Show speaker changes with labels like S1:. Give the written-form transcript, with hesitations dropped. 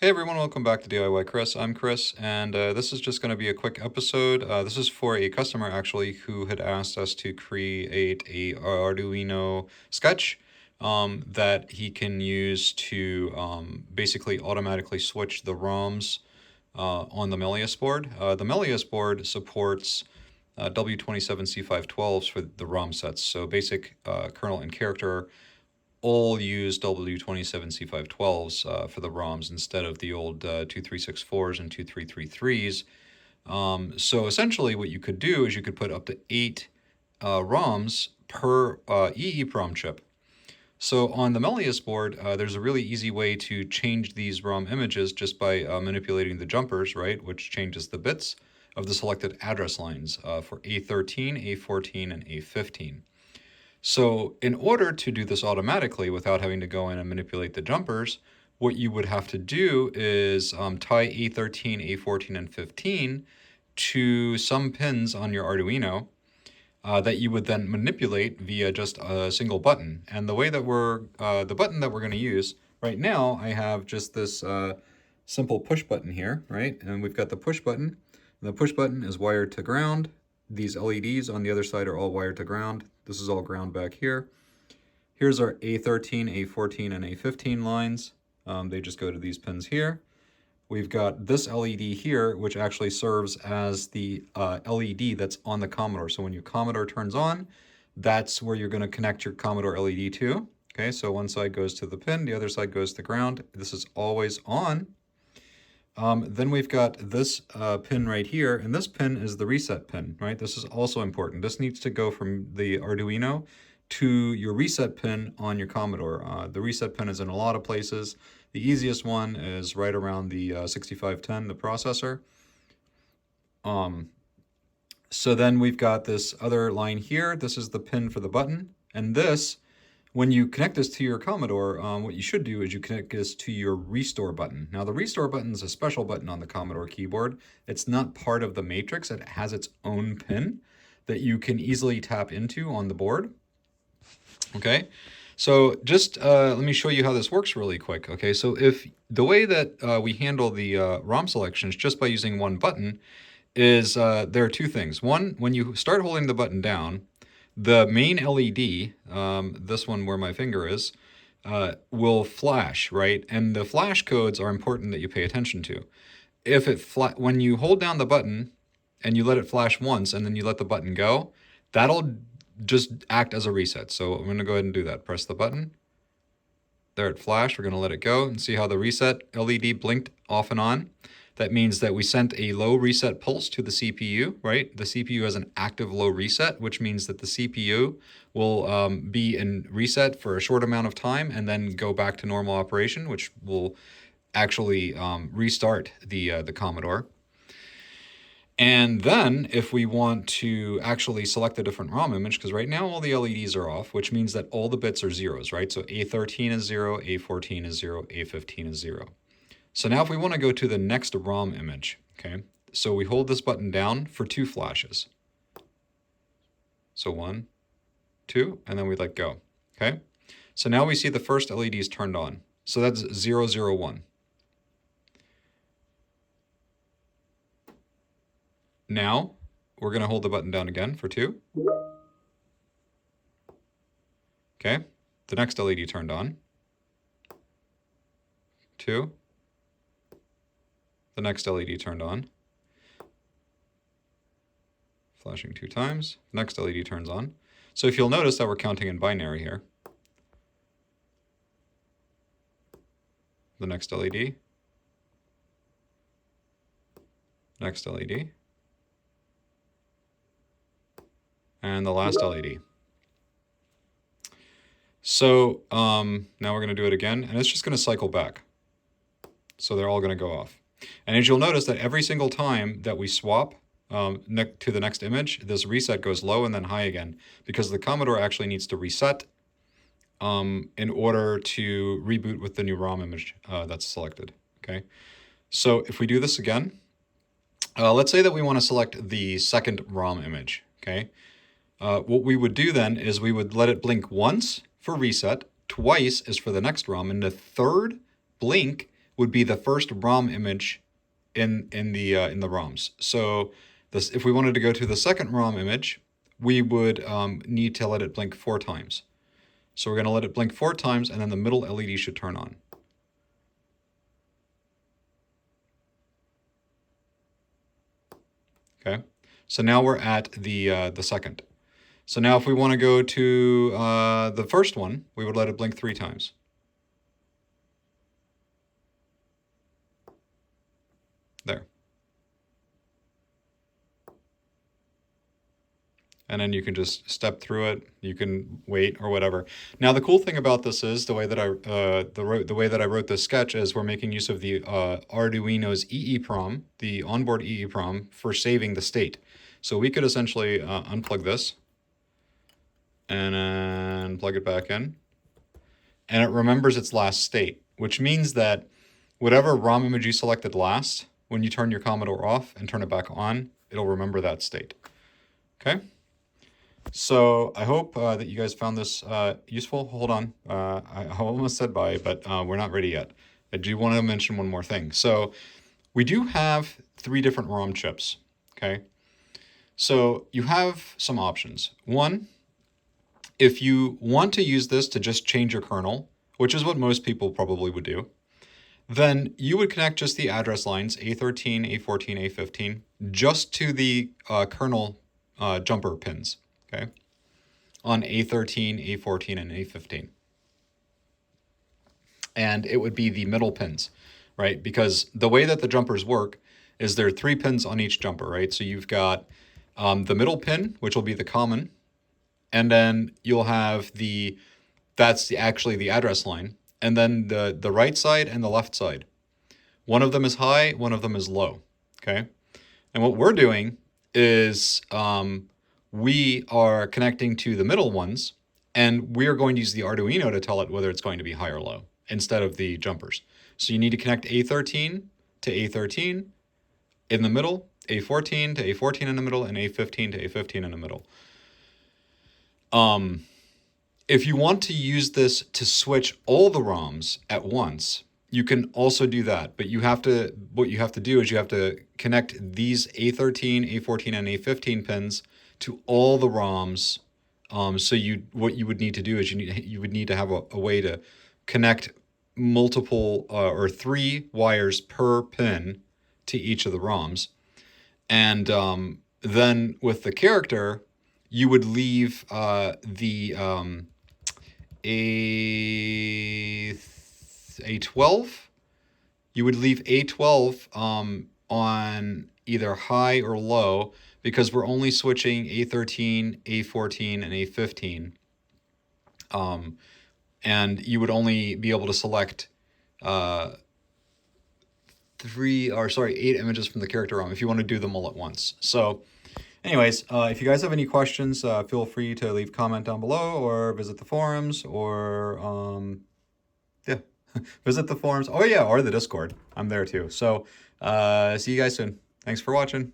S1: Hey everyone, welcome back to DIY Chris. I'm Chris, and this is just going to be a quick episode. This is for a customer actually who had asked us to create a Arduino sketch that he can use to basically automatically switch the ROMs on the MELIUS board. The MELIUS board supports W27C512s for the ROM sets, so basic kernel and character all use W27C512s for the ROMs instead of the old 2364s and 2333s. So essentially what you could do is you could put up to 8 ROMs per EEPROM chip. So on the MELIUS board, there's a really easy way to change these ROM images just by manipulating the jumpers, right, which changes the bits of the selected address lines for A13, A14, and A15. So in order to do this automatically without having to go in and manipulate the jumpers, what you would have to do is tie A13, A14, and 15 to some pins on your Arduino that you would then manipulate via just a single button. And the way that the button that we're going to use right now, I have just this simple push button here, right? And we've got the push button. And the push button is wired to ground. These LEDs on the other side are all wired to ground. This is all ground back here. Here's our A13, A14, and A15 lines. They just go to these pins here. We've got this LED here, which actually serves as the LED that's on the Commodore. So when your Commodore turns on, that's where you're going to connect your Commodore LED to. Okay, so one side goes to the pin, the other side goes to ground. This is always on. Then we've got this pin right here, and this pin is the reset pin, right? This is also important. This needs to go from the Arduino to your reset pin on your Commodore. The reset pin is in a lot of places. The easiest one is right around the 6510, the processor. So then we've got this other line here. This is the pin for the button, and this, when you connect this to your Commodore, what you should do is you connect this to your restore button. Now the restore button is a special button on the Commodore keyboard. It's not part of the matrix. It has its own pin that you can easily tap into on the board. Okay, so just let me show you how this works really quick. Okay, so if the way that we handle the ROM selections just by using one button is there are two things. One, when you start holding the button down, the main LED, this one where my finger is, will flash, right? And the flash codes are important that you pay attention to. If it when you hold down the button and you let it flash once and then you let the button go, that'll just act as a reset. So I'm going to go ahead and do that. Press the button. There it flashed. We're going to let it go and see how the reset LED blinked off and on. That means that we sent a low reset pulse to the CPU, right? The CPU has an active low reset, which means that the CPU will be in reset for a short amount of time and then go back to normal operation, which will actually restart the Commodore. And then if we want to actually select a different ROM image, because right now all the LEDs are off, which means that all the bits are zeros, right? So A13 is 0, A14 is 0, A15 is 0. So now if we want to go to the next ROM image, okay, so we hold this button down for 2 flashes. So 1, 2, and then we let go, okay? So now we see the first LEDs turned on. So that's 0, 0, 1. Now we're going to hold the button down again for 2. Okay, the next LED turned on. 2. The next LED turned on. Flashing 2 times. Next LED turns on. So if you'll notice that we're counting in binary here. The next LED. Next LED. And the last LED. So now we're going to do it again, and it's just going to cycle back. So they're all going to go off. And as you'll notice that every single time that we swap to the next image, this reset goes low and then high again, because the Commodore actually needs to reset in order to reboot with the new ROM image that's selected. Okay, so if we do this again, let's say that we want to select the second ROM image. Okay, what we would do then is we would let it blink once for reset, twice is for the next ROM, and the third blink would be the first ROM image in the ROMs. So this, if we wanted to go to the second ROM image, we would need to let it blink 4 times. So we're going to let it blink 4 times, and then the middle LED should turn on. Okay, so now we're at the second. So now if we want to go to the first one, we would let it blink 3 times. There. And then you can just step through it. You can wait or whatever. Now the cool thing about this is the way that I wrote this sketch is we're making use of the Arduino's EEPROM, the onboard EEPROM, for saving the state. So we could essentially unplug this and then plug it back in, and it remembers its last state, which means that whatever ROM image you selected last, when you turn your Commodore off and turn it back on, it'll remember that state. Okay. So I hope that you guys found this useful. Hold on. I almost said bye, but we're not ready yet. I do want to mention one more thing. So we do have 3 different ROM chips. Okay. So you have some options. One, if you want to use this to just change your kernel, which is what most people probably would do, then you would connect just the address lines A13, A14, A15 just to the kernel jumper pins. Okay, on A13, A14, and A15. And it would be the middle pins, right? Because the way that the jumpers work is there are 3 pins on each jumper, right? So you've got the middle pin, which will be the common, and then you'll have actually the address line, and then the right side and the left side. One of them is high, one of them is low, okay? And what we're doing is we are connecting to the middle ones, and we are going to use the Arduino to tell it whether it's going to be high or low instead of the jumpers. So you need to connect A13 to A13 in the middle, A14 to A14 in the middle, and A15 to A15 in the middle. If you want to use this to switch all the ROMs at once, you can also do that, but what you have to do is you have to connect these A13, A14, and A15 pins to all the ROMs. So what you would need to do is you would need to have a way to connect multiple or 3 wires per pin to each of the ROMs, and then with the character, you would leave the A12. You would leave A12 on either high or low, because we're only switching A13, A14, and A15. And you would only be able to select 8 images from the character ROM if you want to do them all at once. So anyways, if you guys have any questions, feel free to leave a comment down below or visit the forums or, yeah, visit the forums. Oh yeah, or the Discord. I'm there too. So see you guys soon. Thanks for watching.